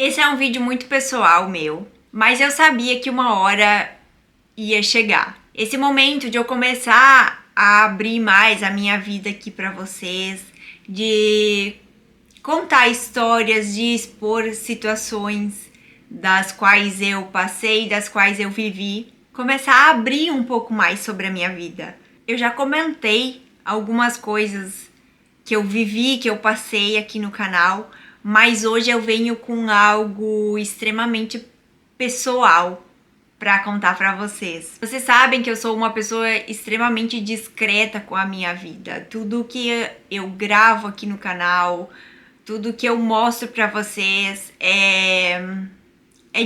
Esse é um vídeo muito pessoal meu, mas eu sabia que uma hora ia chegar. Esse momento de eu começar a abrir mais a minha vida aqui pra vocês, de contar histórias, de expor situações das quais eu passei, das quais eu vivi, começar a abrir um pouco mais sobre a minha vida. Eu já comentei algumas coisas que eu vivi, que eu passei aqui no canal, mas hoje eu venho com algo extremamente pessoal para contar para vocês. Vocês sabem que eu sou uma pessoa extremamente discreta com a minha vida. Tudo que eu gravo aqui no canal, tudo que eu mostro para vocês é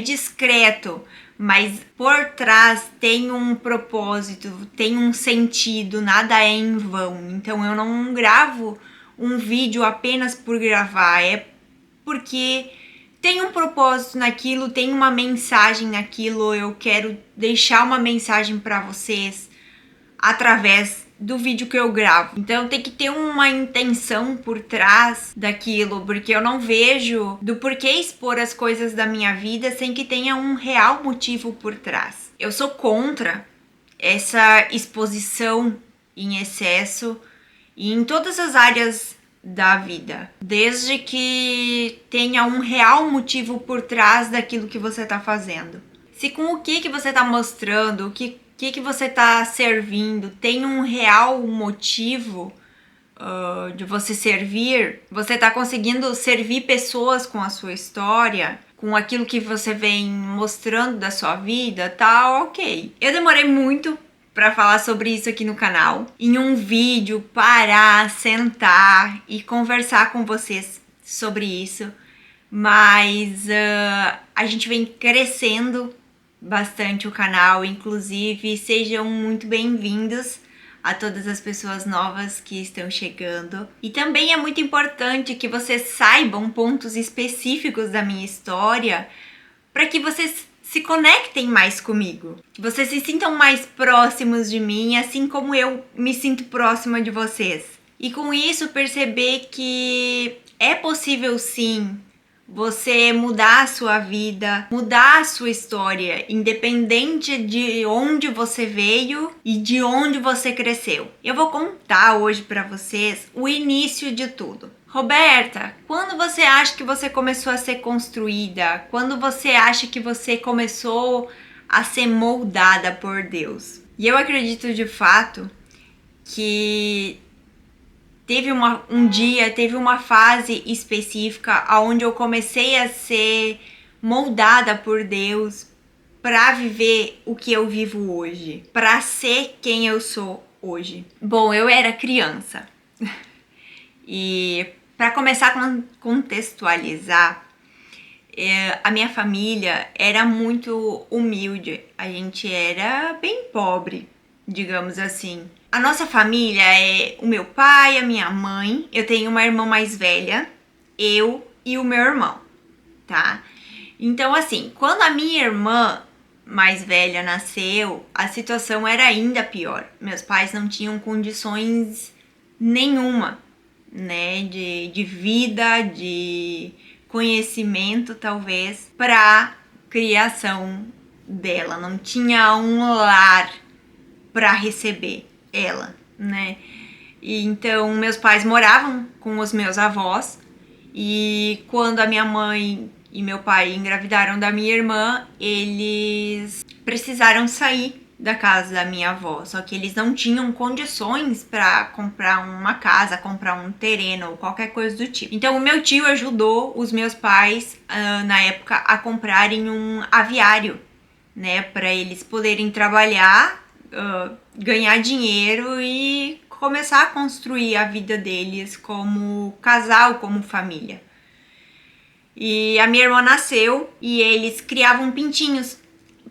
discreto, mas por trás tem um propósito, tem um sentido, nada é em vão. Então eu não gravo um vídeo apenas por gravar, é porque tem um propósito naquilo, tem uma mensagem naquilo, eu quero deixar uma mensagem para vocês através do vídeo que eu gravo. Então tem que ter uma intenção por trás daquilo, porque eu não vejo do porquê expor as coisas da minha vida sem que tenha um real motivo por trás. Eu sou contra essa exposição em excesso e em todas as áreas da vida, desde que tenha um real motivo por trás daquilo que você está fazendo. Se com o que você está mostrando, o que você está servindo, tem um real motivo de você servir, você está conseguindo servir pessoas com a sua história, com aquilo que você vem mostrando da sua vida, tá ok. Eu demorei muito para falar sobre isso aqui no canal, em um vídeo, parar, sentar e conversar com vocês sobre isso, mas a gente vem crescendo bastante o canal, inclusive sejam muito bem-vindos a todas as pessoas novas que estão chegando. E também é muito importante que vocês saibam pontos específicos da minha história para que vocês se conectem mais comigo, que vocês se sintam mais próximos de mim, assim como eu me sinto próxima de vocês. E com isso perceber que é possível sim você mudar a sua vida, mudar a sua história, independente de onde você veio e de onde você cresceu. Eu vou contar hoje para vocês o início de tudo. Roberta, quando você acha que você começou a ser construída? Quando você acha que você começou a ser moldada por Deus? E eu acredito de fato que teve uma fase específica onde eu comecei a ser moldada por Deus para viver o que eu vivo hoje, para ser quem eu sou hoje. Bom, eu era criança e para começar a contextualizar, a minha família era muito humilde, a gente era bem pobre, digamos assim. A nossa família é o meu pai, a minha mãe, eu tenho uma irmã mais velha, eu e o meu irmão, tá? Então, assim, quando a minha irmã mais velha nasceu, a situação era ainda pior. Meus pais não tinham condições nenhuma, né, de vida, de conhecimento, talvez, para criação dela. Não tinha um lar para receber ela, né? E então meus pais moravam com os meus avós e quando a minha mãe e meu pai engravidaram da minha irmã, eles precisaram sair da casa da minha avó, só que eles não tinham condições para comprar uma casa, comprar um terreno ou qualquer coisa do tipo. Então o meu tio ajudou os meus pais na época a comprarem um aviário, né, para eles poderem trabalhar, ganhar dinheiro e começar a construir a vida deles como casal, como família. E a minha irmã nasceu e eles criavam pintinhos,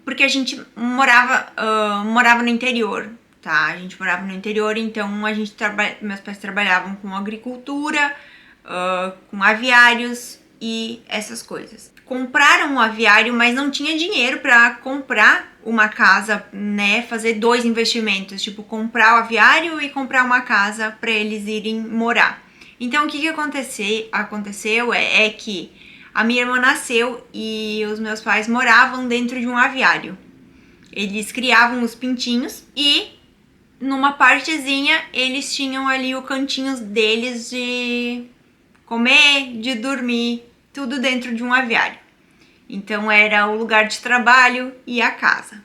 porque a gente morava no interior, tá? A gente morava no interior, então meus pais trabalhavam com agricultura, com aviários e essas coisas. Compraram um aviário, mas não tinha dinheiro para comprar uma casa, né? Fazer dois investimentos, tipo comprar o aviário e comprar uma casa para eles irem morar. Então o que aconteceu é que a minha irmã nasceu e os meus pais moravam dentro de um aviário. Eles criavam os pintinhos e numa partezinha eles tinham ali o cantinho deles de comer, de dormir, tudo dentro de um aviário. Então era o lugar de trabalho e a casa.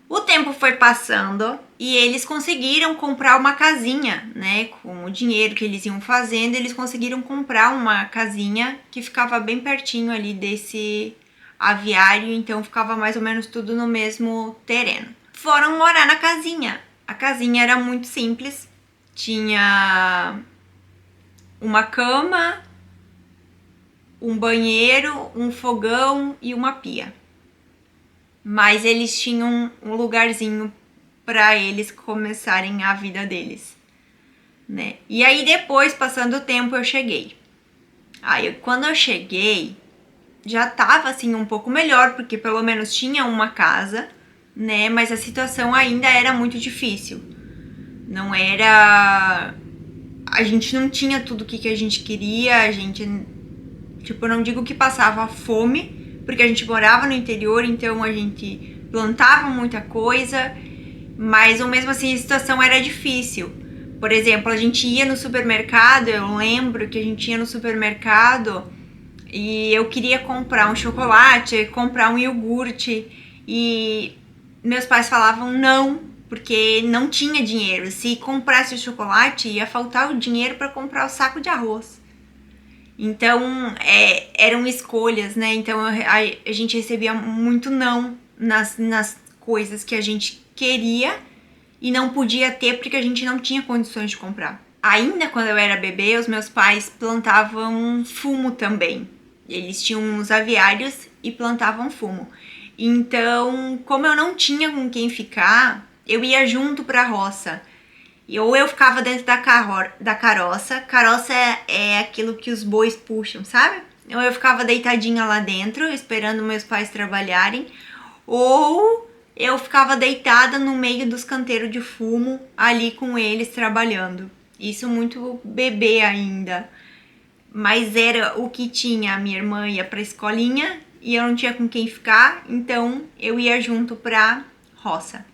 O tempo foi passando e eles conseguiram comprar uma casinha, né? Com o dinheiro que eles iam fazendo, eles conseguiram comprar uma casinha que ficava bem pertinho ali desse aviário, então ficava mais ou menos tudo no mesmo terreno. Foram morar na casinha. A casinha era muito simples, tinha uma cama, um banheiro, um fogão e uma pia. Mas eles tinham um lugarzinho para eles começarem a vida deles, né? E aí depois, passando o tempo, eu cheguei. Aí quando eu cheguei, já tava assim um pouco melhor, porque pelo menos tinha uma casa, né? Mas a situação ainda era muito difícil. Não era... A gente não tinha tudo o que a gente queria, a gente... Tipo, eu não digo que passava fome, porque a gente morava no interior, então a gente plantava muita coisa, mas mesmo assim a situação era difícil. Por exemplo, a gente ia no supermercado, eu lembro que a gente ia no supermercado e eu queria comprar um chocolate, comprar um iogurte e meus pais falavam não, porque não tinha dinheiro. Se comprasse o chocolate, ia faltar o dinheiro para comprar o saco de arroz. Então, eram escolhas, né? Então, a gente recebia muito não nas coisas que a gente queria e não podia ter porque a gente não tinha condições de comprar. Ainda quando eu era bebê, os meus pais plantavam fumo também. Eles tinham uns aviários e plantavam fumo. Então, como eu não tinha com quem ficar, eu ia junto pra roça. Ou eu ficava dentro da caroça. Caroça é aquilo que os bois puxam, sabe? Ou eu ficava deitadinha lá dentro, esperando meus pais trabalharem. Ou eu ficava deitada no meio dos canteiros de fumo, ali com eles trabalhando. Isso muito bebê ainda. Mas era o que tinha. A minha irmã ia pra escolinha e eu não tinha com quem ficar, então eu ia junto pra roça.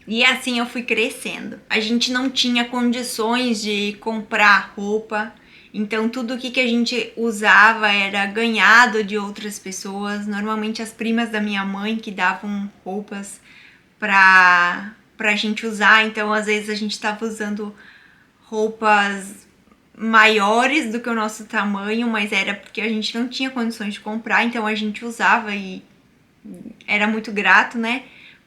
E assim eu fui crescendo. A gente não tinha condições de comprar roupa, então tudo que a gente usava era ganhado de outras pessoas, normalmente as primas da minha mãe que davam roupas pra gente usar, então às vezes a gente tava usando roupas maiores do que o nosso tamanho, mas era porque a gente não tinha condições de comprar, então a gente usava e era muito grato, né?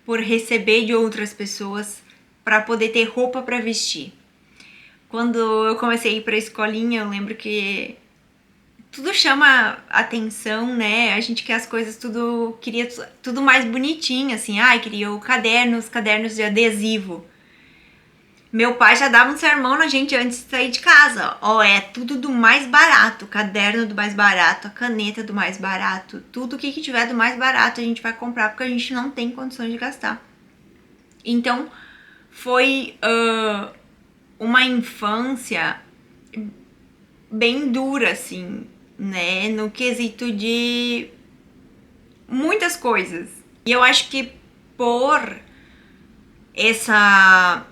Por receber de outras pessoas para poder ter roupa para vestir. Quando eu comecei a ir para a escolinha, eu lembro que tudo chama atenção, né? A gente quer as coisas tudo, queria tudo mais bonitinho, assim. Queria os cadernos de adesivo. Meu pai já dava um sermão na gente antes de sair de casa. É tudo do mais barato, o caderno do mais barato, a caneta do mais barato, tudo que tiver do mais barato a gente vai comprar porque a gente não tem condições de gastar. Então, foi uma infância bem dura, assim, né? No quesito de muitas coisas. E eu acho que por essa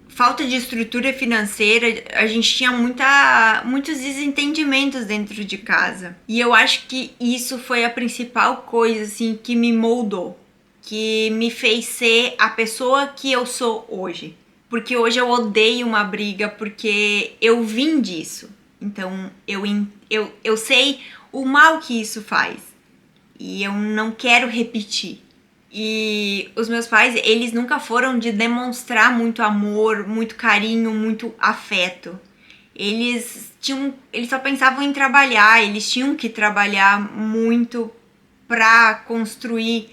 falta de estrutura financeira, a gente tinha muitos desentendimentos dentro de casa. E eu acho que isso foi a principal coisa, assim, que me moldou, que me fez ser a pessoa que eu sou hoje. Porque hoje eu odeio uma briga, porque eu vim disso. Então, eu sei o mal que isso faz. E eu não quero repetir. E os meus pais, eles nunca foram de demonstrar muito amor, muito carinho, muito afeto. Eles só pensavam em trabalhar, eles tinham que trabalhar muito pra construir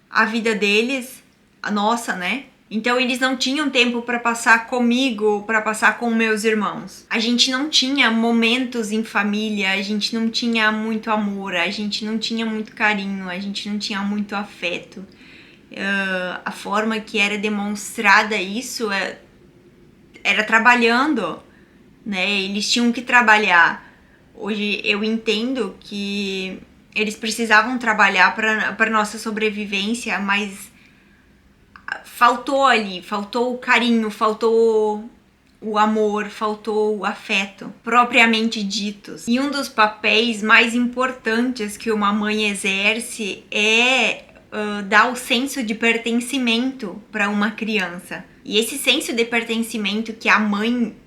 a vida deles, a nossa, né? Então eles não tinham tempo para passar comigo, para passar com meus irmãos. A gente não tinha momentos em família, a gente não tinha muito amor, a gente não tinha muito carinho, a gente não tinha muito afeto. A forma que era demonstrada isso era trabalhando, né? Eles tinham que trabalhar Hoje eu entendo que eles precisavam trabalhar para nossa sobrevivência, mas faltou ali, faltou o carinho, faltou o amor, faltou o afeto, propriamente ditos. E um dos papéis mais importantes que uma mãe exerce é dar o senso de pertencimento para uma criança. E esse senso de pertencimento que a mãe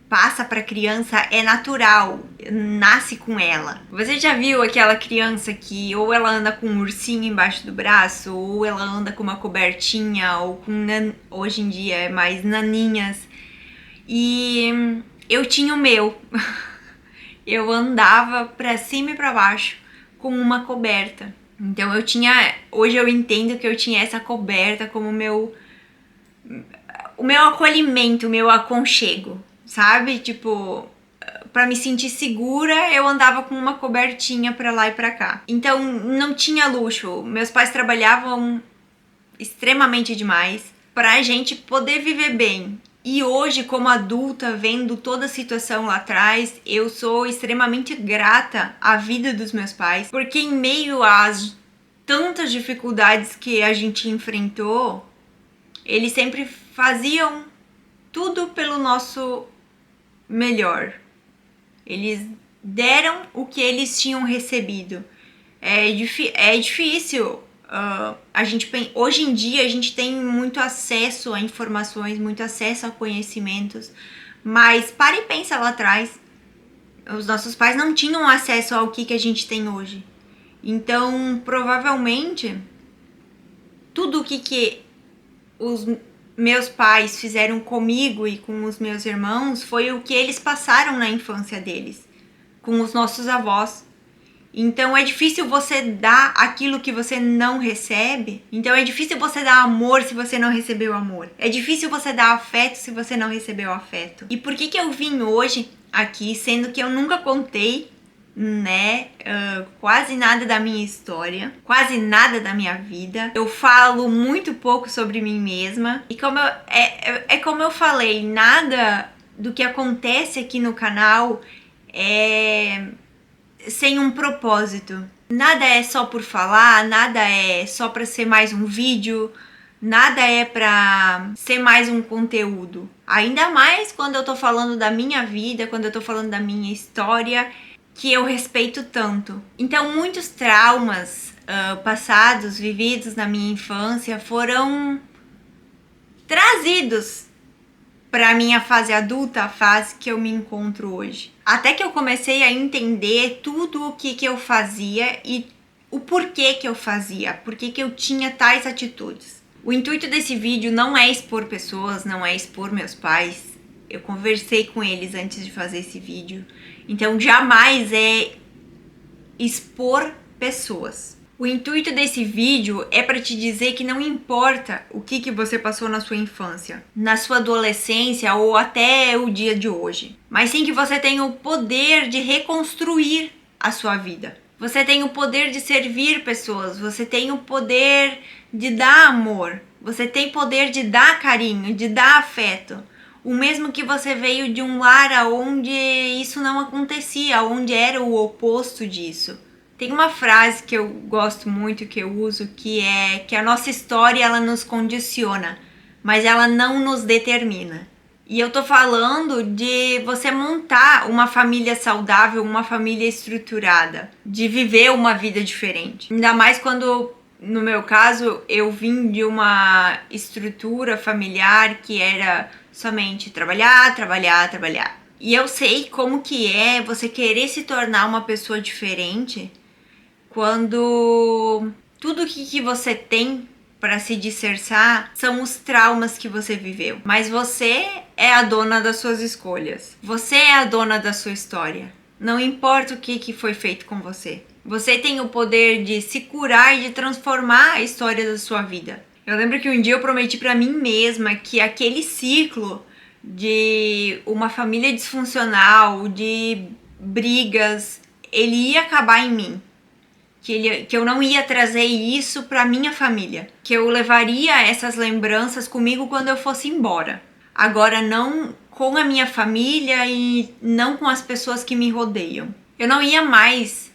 passa para a criança é natural, nasce com ela. Você já viu aquela criança que ou ela anda com um ursinho embaixo do braço, ou ela anda com uma cobertinha, ou com hoje em dia é mais naninhas. E eu tinha o meu. Eu andava para cima e para baixo com uma coberta. Então eu tinha, hoje eu entendo que eu tinha essa coberta como o meu acolhimento, o meu aconchego, sabe? Tipo, para me sentir segura, eu andava com uma cobertinha para lá e para cá. Então não tinha luxo. Meus pais trabalhavam extremamente demais pra gente poder viver bem. E hoje, como adulta, vendo toda a situação lá atrás, eu sou extremamente grata à vida dos meus pais, porque em meio às tantas dificuldades que a gente enfrentou, eles sempre faziam tudo pelo nosso melhor. Eles deram o que eles tinham recebido. É difícil. Hoje em dia a gente tem muito acesso a informações, muito acesso a conhecimentos, mas para e pensa lá atrás, os nossos pais não tinham acesso ao que a gente tem hoje. Então, provavelmente, tudo o que os meus pais fizeram comigo e com os meus irmãos foi o que eles passaram na infância deles, com os nossos avós. Então é difícil você dar aquilo que você não recebe. Então é difícil você dar amor se você não recebeu amor. É difícil você dar afeto se você não recebeu afeto. E por que eu vim hoje aqui, sendo que eu nunca contei, né, quase nada da minha história, quase nada da minha vida. Eu falo muito pouco sobre mim mesma. E como eu falei, nada do que acontece aqui no canal é sem um propósito. Nada é só por falar, nada é só para ser mais um vídeo, nada é para ser mais um conteúdo. Ainda mais quando eu tô falando da minha vida, quando eu tô falando da minha história, que eu respeito tanto. Então, muitos traumas passados, vividos na minha infância, foram trazidos para a minha fase adulta, a fase que eu me encontro hoje. Até que eu comecei a entender tudo o que eu fazia e o porquê que eu fazia, porquê que eu tinha tais atitudes. O intuito desse vídeo não é expor pessoas, não é expor meus pais. Eu conversei com eles antes de fazer esse vídeo. Então jamais é expor pessoas. O intuito desse vídeo é para te dizer que não importa o que você passou na sua infância, na sua adolescência ou até o dia de hoje, mas sim que você tem o poder de reconstruir a sua vida. Você tem o poder de servir pessoas, você tem o poder de dar amor, você tem poder de dar carinho, de dar afeto. O mesmo que você veio de um lar onde isso não acontecia, onde era o oposto disso. Tem uma frase que eu gosto muito, que eu uso, que é que a nossa história ela nos condiciona, mas ela não nos determina. E eu tô falando de você montar uma família saudável, uma família estruturada, de viver uma vida diferente. Ainda mais quando, no meu caso, eu vim de uma estrutura familiar que era somente trabalhar, trabalhar, trabalhar. E eu sei como que é você querer se tornar uma pessoa diferente quando tudo que você tem para se disfarçar são os traumas que você viveu. Mas você é a dona das suas escolhas. Você é a dona da sua história. Não importa o que foi feito com você. Você tem o poder de se curar e de transformar a história da sua vida. Eu lembro que um dia eu prometi para mim mesma que aquele ciclo de uma família disfuncional, de brigas, ele ia acabar em mim. Que eu não ia trazer isso para minha família, que eu levaria essas lembranças comigo quando eu fosse embora. Agora não com a minha família e não com as pessoas que me rodeiam. Eu não ia mais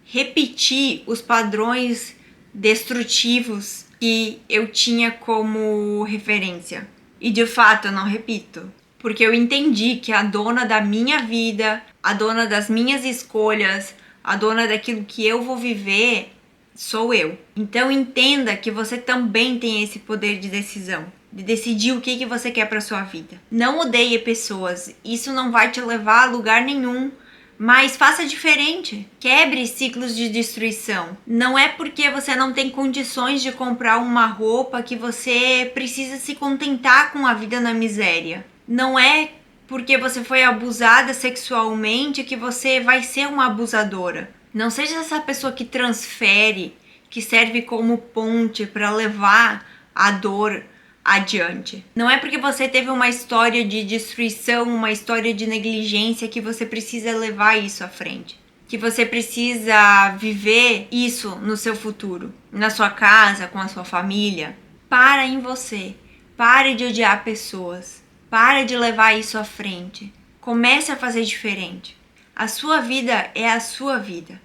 repetir os padrões destrutivos que eu tinha como referência. E de fato eu não repito, porque eu entendi que a dona da minha vida, a dona das minhas escolhas, a dona daquilo que eu vou viver sou eu. Então entenda que você também tem esse poder de decisão, de decidir o que você quer para sua vida. Não odeie pessoas, isso não vai te levar a lugar nenhum. Mas faça diferente. Quebre ciclos de destruição. Não é porque você não tem condições de comprar uma roupa que você precisa se contentar com a vida na miséria. Não é porque você foi abusada sexualmente que você vai ser uma abusadora. Não seja essa pessoa que transfere, que serve como ponte para levar a dor adiante. Não é porque você teve uma história de destruição, uma história de negligência que você precisa levar isso à frente. Que você precisa viver isso no seu futuro, na sua casa, com a sua família. Para em você. Pare de odiar pessoas. Pare de levar isso à frente. Comece a fazer diferente. A sua vida é a sua vida.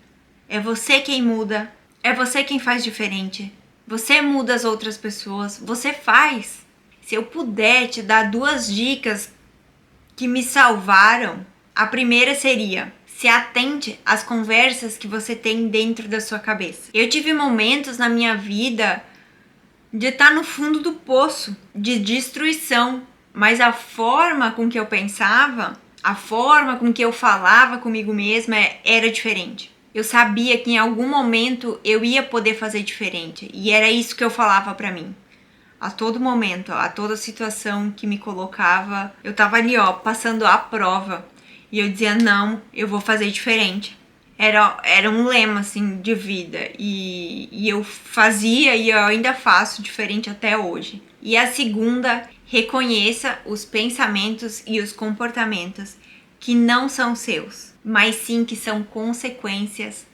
É você quem muda. É você quem faz diferente. Você muda as outras pessoas, você faz. Se eu puder te dar 2 dicas que me salvaram, a primeira seria: se atente às conversas que você tem dentro da sua cabeça. Eu tive momentos na minha vida de estar no fundo do poço, de destruição, mas a forma com que eu pensava, a forma com que eu falava comigo mesma era diferente. Eu sabia que em algum momento eu ia poder fazer diferente. E era isso que eu falava pra mim. A todo momento, a toda situação que me colocava, eu tava ali, passando a prova. E eu dizia, não, eu vou fazer diferente. Era um lema, assim, de vida. E eu fazia e eu ainda faço diferente até hoje. E a segunda, reconheça os pensamentos e os comportamentos que não são seus, mas sim que são consequências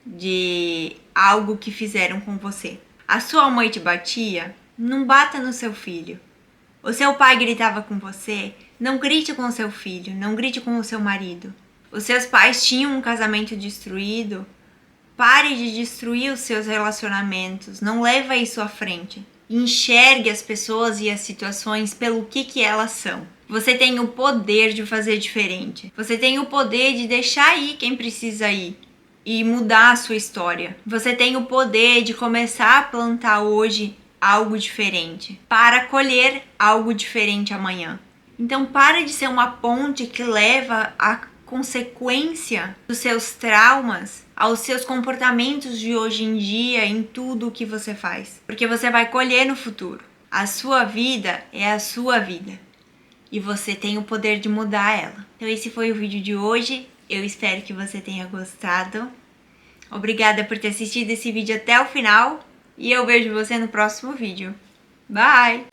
de algo que fizeram com você. A sua mãe te batia? Não bata no seu filho. O seu pai gritava com você? Não grite com o seu filho, não grite com o seu marido. Os seus pais tinham um casamento destruído? Pare de destruir os seus relacionamentos, não leva isso à frente. Enxergue as pessoas e as situações pelo que elas são. Você tem o poder de fazer diferente. Você tem o poder de deixar ir quem precisa ir e mudar a sua história. Você tem o poder de começar a plantar hoje algo diferente para colher algo diferente amanhã. Então pare de ser uma ponte que leva a consequência dos seus traumas aos seus comportamentos de hoje em dia em tudo o que você faz, porque você vai colher no futuro. A sua vida é a sua vida e você tem o poder de mudar ela. Então esse foi o vídeo de hoje, eu espero que você tenha gostado. Obrigada por ter assistido esse vídeo até o final e eu vejo você no próximo vídeo. Bye!